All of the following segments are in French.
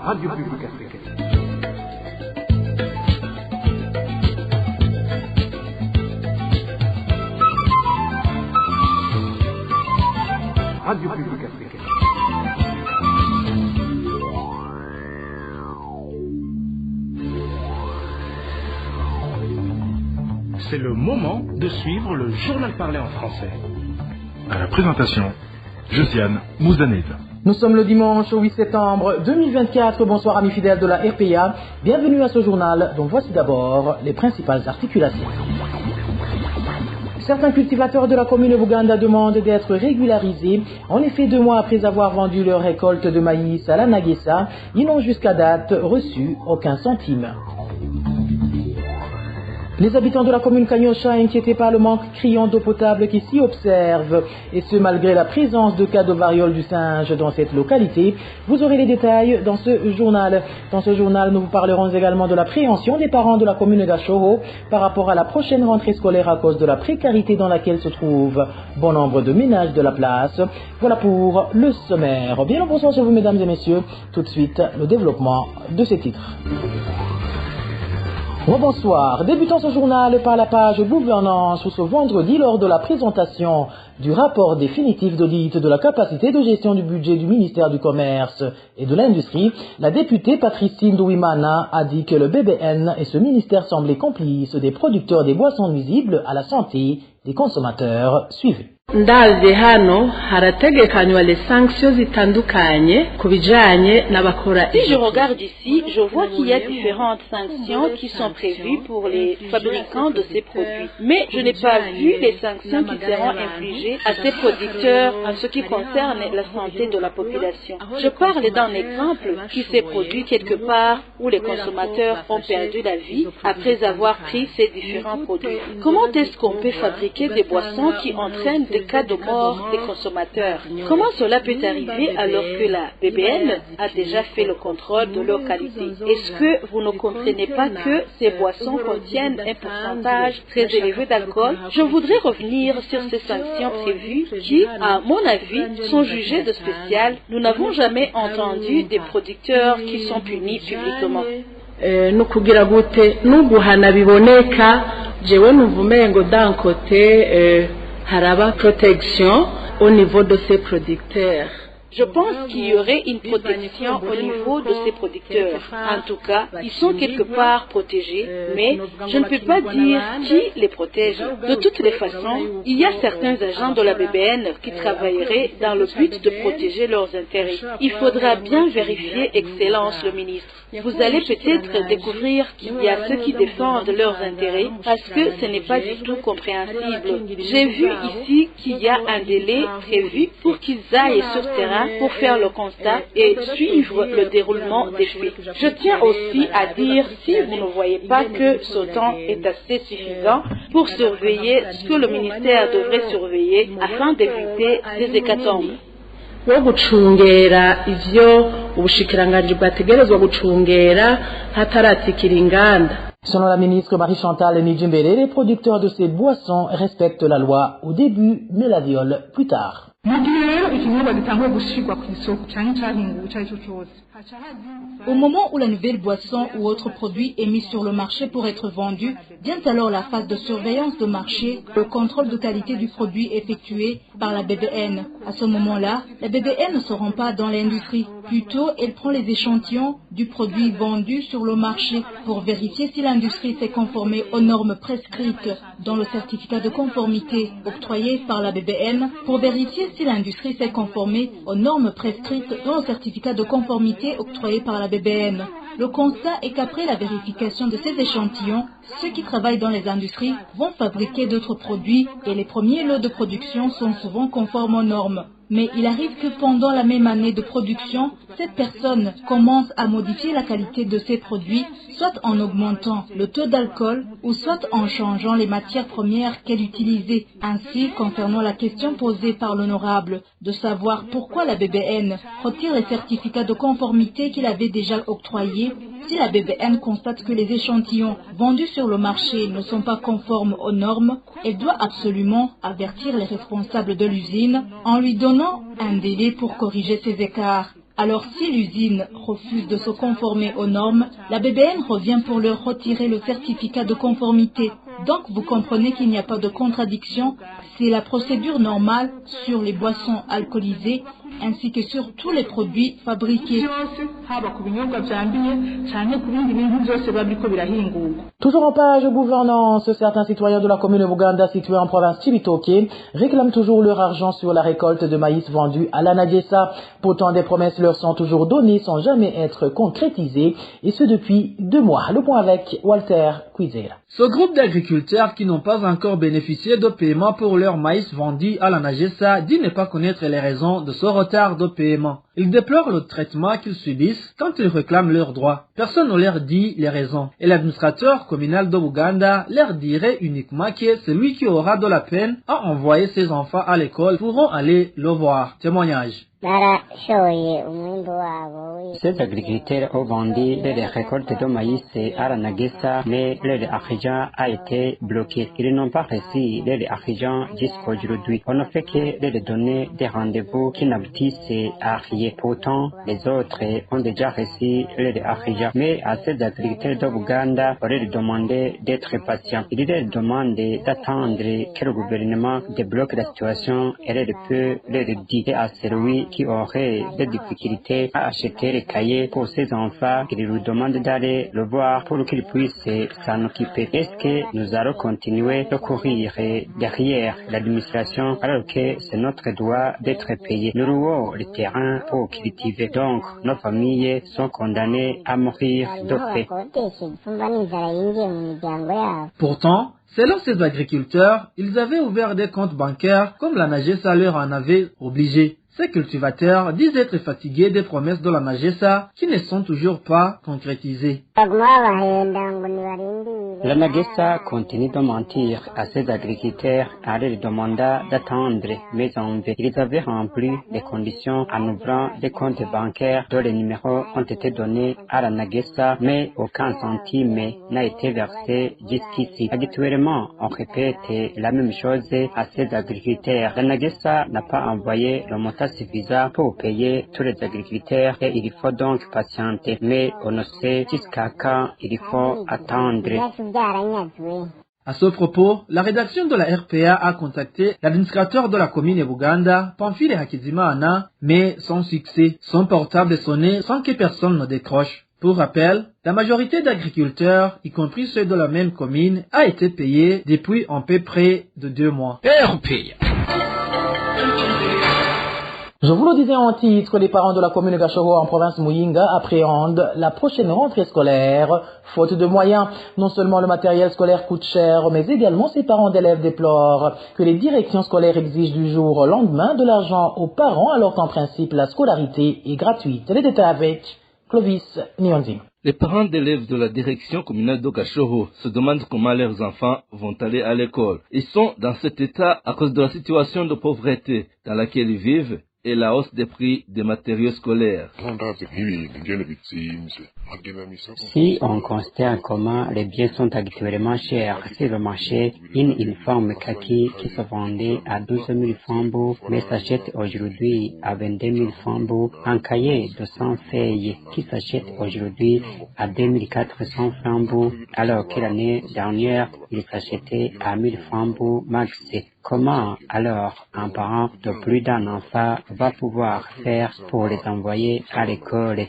Radio Publique Africaine. Radio Publique Africaine. C'est le moment de suivre le journal parlé en français. À la présentation, Josiane Mouzanez. Nous sommes le dimanche 8 septembre 2024. Bonsoir amis fidèles de la RPA. Bienvenue à ce journal dont voici d'abord les principales articulations. Certains cultivateurs de la commune de Buganda demandent d'être régularisés. En effet, 2 mois après avoir vendu leur récolte de maïs à la Naguessa, ils n'ont jusqu'à date reçu aucun centime. Les habitants de la commune Kanyosha, inquiétés par le manque criant d'eau potable qui s'y observe, et ce malgré la présence de cas de variole du singe dans cette localité. Vous aurez les détails dans ce journal. Dans ce journal, nous vous parlerons également de l'appréhension des parents de la commune d'Achoro par rapport à la prochaine rentrée scolaire à cause de la précarité dans laquelle se trouve bon nombre de ménages de la place. Voilà pour le sommaire. Bien le bonsoir sur vous mesdames et messieurs. Tout de suite, le développement de ces titres. Bonsoir. Débutons ce journal par la page gouvernance où ce vendredi, lors de la présentation du rapport définitif d'audit de la capacité de gestion du budget du ministère du Commerce et de l'Industrie, la députée Patricine Douimana a dit que le BBN et ce ministère semblaient complices des producteurs des boissons nuisibles à la santé des consommateurs. Suivez. Ndazi hano harategekanywa les sanctions zitandukanye kubijanye n'abakora. Si je regarde ici, je vois qu'il y a différentes sanctions qui sont prévues pour les fabricants de ces produits. Mais je n'ai pas vu les sanctions qui seront infligées à ces producteurs en ce qui concerne la santé de la population. Je parle d'un exemple qui s'est produit quelque part où les consommateurs ont perdu la vie après avoir pris ces différents produits. Comment est-ce qu'on peut fabriquer des boissons qui entraînent des cas de mort des consommateurs? Comment cela peut arriver alors que la BBN a déjà fait le contrôle de leur qualité? Est-ce que vous ne comprenez pas que ces boissons contiennent un pourcentage très élevé d'alcool? Je voudrais revenir sur ces sanctions prévues qui, à mon avis, sont jugées de spécial. Nous n'avons jamais entendu des producteurs qui sont punis publiquement. Nukugira gute nuguhana biboneka jewe nuvumengo d'un côté haraba protection au niveau de ces producteurs. Je pense qu'il y aurait une protection au niveau de ces producteurs. En tout cas, ils sont quelque part protégés, mais je ne peux pas dire qui les protège. De toutes les façons, il y a certains agents de la BBN qui travailleraient dans le but de protéger leurs intérêts. Il faudra bien vérifier, Excellence le ministre. Vous allez peut-être découvrir qu'il y a ceux qui défendent leurs intérêts parce que ce n'est pas du tout compréhensible. J'ai vu ici qu'il y a un délai prévu pour qu'ils aillent sur terrain pour faire le constat et suivre le déroulement des faits. Je tiens aussi à dire, si vous ne voyez pas que ce temps est assez suffisant pour surveiller ce que le ministère devrait surveiller afin d'éviter des hécatombes. Wo gucungera ivyo ubushikiranganji bwategerezwa gucungera hataratikira inganda. Selon la ministre Marie-Chantal Nijimbele, les producteurs de ces boissons respectent la loi au début, mais la violent plus tard. Au moment où la nouvelle boisson ou autre produit est mis sur le marché pour être vendu, vient alors la phase de surveillance de marché, le contrôle de qualité du produit effectué par la BBN. À ce moment-là, la BBN ne se rend pas dans l'industrie. Plutôt, elle prend les échantillons du produit vendu sur le marché pour vérifier si l'industrie s'est conformée aux normes prescrites dans le certificat de conformité octroyé par la BBN, pour vérifier si l'industrie s'est conformée aux normes prescrites dans le certificat de conformité octroyé par la BBN. Le constat est qu'après la vérification de ces échantillons, ceux qui travaillent dans les industries vont fabriquer d'autres produits et les premiers lots de production sont souvent conformes aux normes. Mais il arrive que pendant la même année de production, cette personne commence à modifier la qualité de ses produits, soit en augmentant le taux d'alcool ou soit en changeant les matières premières qu'elle utilisait. Ainsi, concernant la question posée par l'honorable de savoir pourquoi la BBN retire les certificats de conformité qu'il avait déjà octroyés, si la BBN constate que les échantillons vendus sur le marché ne sont pas conformes aux normes, elle doit absolument avertir les responsables de l'usine en lui donnant un délai pour corriger ces écarts. Alors si l'usine refuse de se conformer aux normes, la BBN revient pour leur retirer le certificat de conformité. Donc vous comprenez qu'il n'y a pas de contradiction, c'est la procédure normale sur les boissons alcoolisées ainsi que sur tous les produits fabriqués. Toujours en page gouvernance, certains citoyens de la commune de Buganda située en province Chibitoke réclament toujours leur argent sur la récolte de maïs vendu à l'Anagesa. Pourtant des promesses leur sont toujours données sans jamais être concrétisées et ce depuis 2 mois. Le point avec Walter Quizera. Ce groupe d'agriculteurs qui n'ont pas encore bénéficié de paiement pour leur maïs vendu à l'Anagesa dit ne pas connaître les raisons de ce retard de paiement. Ils déplorent le traitement qu'ils subissent quand ils réclament leurs droits. Personne ne leur dit les raisons. Et l'administrateur communal de Buganda leur dirait uniquement que celui qui aura de la peine à envoyer ses enfants à l'école pourront aller le voir. Témoignage. Ces agriculteurs ont vendu les récoltes de maïs à la Nagesa, mais leur argent a été bloqué. Ils n'ont pas reçu leur argent jusqu'à aujourd'hui. On ne fait que leur donner des rendez-vous qui n'aboutissent à rien. Pourtant, les autres ont déjà reçu leur argent. Mais à ces agriculteurs de Buganda, on leur demande d'être patients. Ils leur demandent d'attendre que le gouvernement débloque la situation et leur peut leur dire à celui qui aurait des difficultés à acheter les cahiers pour ses enfants, qu'il lui demande d'aller le voir pour qu'il puisse s'en occuper. Est-ce que nous allons continuer de courir derrière l'administration alors que c'est notre droit d'être payé? Nous louons le terrain pour cultiver, donc nos familles sont condamnées à mourir de faim. Pourtant, selon ces agriculteurs, ils avaient ouvert des comptes bancaires comme la Nagesa leur en avait obligé. Ces cultivateurs disent être fatigués des promesses de la Nagesa qui ne sont toujours pas concrétisées. La Nagesa continue de mentir à ses agriculteurs en leur demandant d'attendre, mais en vain. Ils avaient rempli les conditions en ouvrant des comptes bancaires dont les numéros ont été donnés à la Nagesa, mais aucun centime n'a été versé jusqu'ici. Actuellement, on répète la même chose à ces agriculteurs. La Nagesa n'a pas envoyé le montant suffisant pour payer tous les agriculteurs et il faut donc patienter. Mais on ne sait jusqu'à quand il faut attendre. À ce propos, la rédaction de la RPA a contacté l'administrateur de la commune de Buganda, Pamphile Hakizimana, mais sans succès. Son portable est sonné sans que personne ne décroche. Pour rappel, la majorité d'agriculteurs, y compris ceux de la même commune, a été payée depuis à peu près de 2 mois. RPA. Je vous le disais en titre, les parents de la commune de Gashoho en province Muyinga appréhendent la prochaine rentrée scolaire. Faute de moyens, non seulement le matériel scolaire coûte cher, mais également ses parents d'élèves déplorent que les directions scolaires exigent du jour au lendemain de l'argent aux parents alors qu'en principe la scolarité est gratuite. Les détails avec Clovis Nyonzi. Les parents d'élèves de la direction communale de Gashoho se demandent comment leurs enfants vont aller à l'école. Ils sont dans cet état à cause de la situation de pauvreté dans laquelle ils vivent et la hausse des prix des matériaux scolaires. Si on constate comment les biens sont actuellement chers sur le marché, une uniforme kaki qui se vendait à 12 000 fambou mais s'achète aujourd'hui à 22 000 fambou, un cahier de 100 feuilles qui s'achète aujourd'hui à 2400 fambou, alors que l'année dernière, il s'achetait à 1000 fambou max. Comment alors un parent de plus d'un enfant va pouvoir faire pour les envoyer à l'école?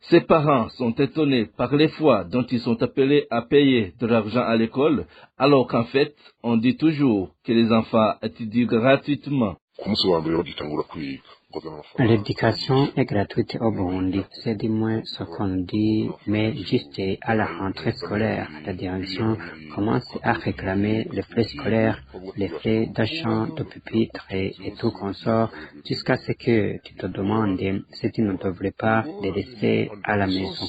Ces parents sont étonnés par les fois dont ils sont appelés à payer de l'argent à l'école, alors qu'en fait, on dit toujours que les enfants étudient gratuitement. L'éducation est gratuite au Burundi, c'est du moins ce qu'on dit, mais juste à la rentrée scolaire, la direction commence à réclamer les frais scolaires, les frais d'achat de pupitres et tout consort, jusqu'à ce que tu te demandes si tu ne devrais pas les laisser à la maison.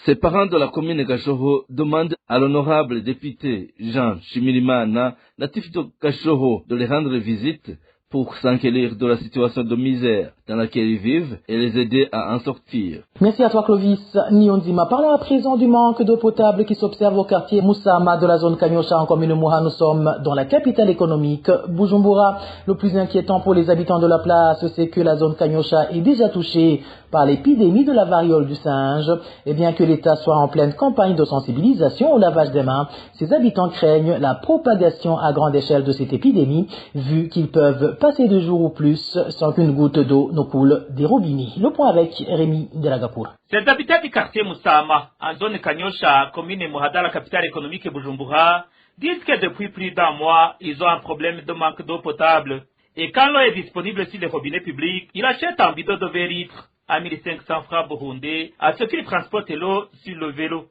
Ces parents de la commune de Gashoho demandent à l'honorable député Jean Chimirimana, natif de Gashoho, de les rendre visite pour s'enquérir de la situation de misère dans laquelle ils vivent et les aider à en sortir. Merci à toi Clovis. Nyonzima, parlons à présent du manque d'eau potable qui s'observe au quartier Moussama de la zone Kanyosha en commune Moha. Nous sommes dans la capitale économique, Bujumbura. Le plus inquiétant pour les habitants de la place, c'est que la zone Kanyosha est déjà touchée par l'épidémie de la variole du singe. Et bien que l'État soit en pleine campagne de sensibilisation au lavage des mains, ses habitants craignent la propagation à grande échelle de cette épidémie, vu qu'ils peuvent passer 2 jours ou plus sans qu'une goutte d'eau ne coule des robinets. Le point avec Rémi Delagapur. Ces habitants du quartier Moussama, en zone Kanyosha, commune Mohada, la capitale économique Bujumbura, disent que depuis plus d'1 mois, ils ont un problème de manque d'eau potable. Et quand l'eau est disponible sur les robinets publics, ils achètent un bidon de 20 litres à 1500 francs burundais à ceux qui transportent l'eau sur le vélo.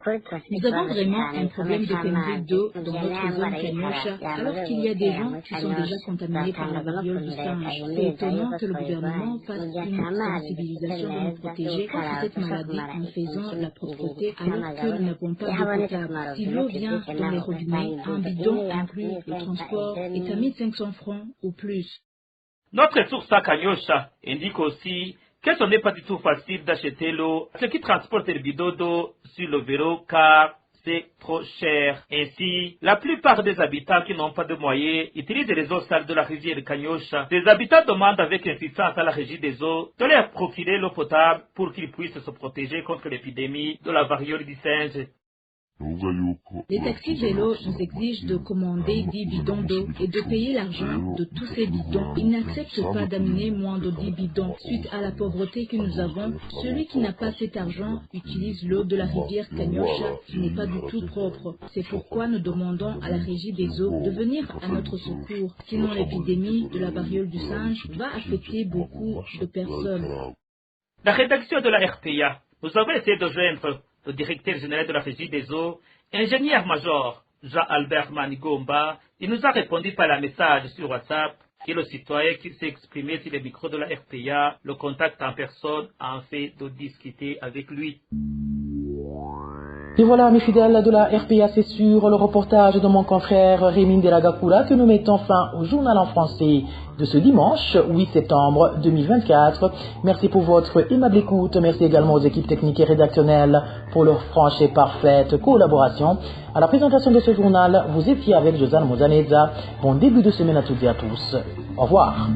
Nous avons vraiment un problème de pénurie d'eau dans notre zone Kanyosha, alors qu'il y a des gens qui sont déjà contaminés par la variole du singe. C'est étonnant que le gouvernement fasse une sensibilisation de nous protéger contre cette maladie en faisant la propreté alors que nous n'avons pas d'eau potable. Si l'eau vient dans les robinets, un bidon inclus le transport est à 1500 francs ou plus. Notre source à Kanyosha indique aussi que ce n'est pas du tout facile d'acheter l'eau à ceux qui transportent le bidon d'eau sur le vélo car c'est trop cher. Ainsi, la plupart des habitants qui n'ont pas de moyens utilisent les eaux sales de la rivière de Kanyosha. Les habitants demandent avec insistance à la régie des eaux de leur procurer l'eau potable pour qu'ils puissent se protéger contre l'épidémie de la variole du singe. Les taxis vélos nous exigent de commander 10 bidons d'eau et de payer l'argent de tous ces bidons. Ils n'acceptent pas d'amener moins de 10 bidons. Suite à la pauvreté que nous avons, celui qui n'a pas cet argent utilise l'eau de la rivière Kanyosha qui n'est pas du tout propre. C'est pourquoi nous demandons à la régie des eaux de venir à notre secours. Sinon l'épidémie de la variole du singe va affecter beaucoup de personnes. La rédaction de la RPA, nous avons essayé de joindre le directeur général de la régie des eaux, ingénieur-major Jean-Albert Manigomba. Il nous a répondu par un message sur WhatsApp et le citoyen qui s'est exprimé sur les micros de la RPA le contacte en personne en fait de discuter avec lui. Et voilà, mes fidèles de la RPA, c'est sur le reportage de mon confrère Rémi Delagapura que nous mettons fin au journal en français de ce dimanche 8 septembre 2024. Merci pour votre aimable écoute. Merci également aux équipes techniques et rédactionnelles pour leur franche et parfaite collaboration. À la présentation de ce journal, vous étiez avec Josiane Mozaneza. Bon début de semaine à toutes et à tous. Au revoir.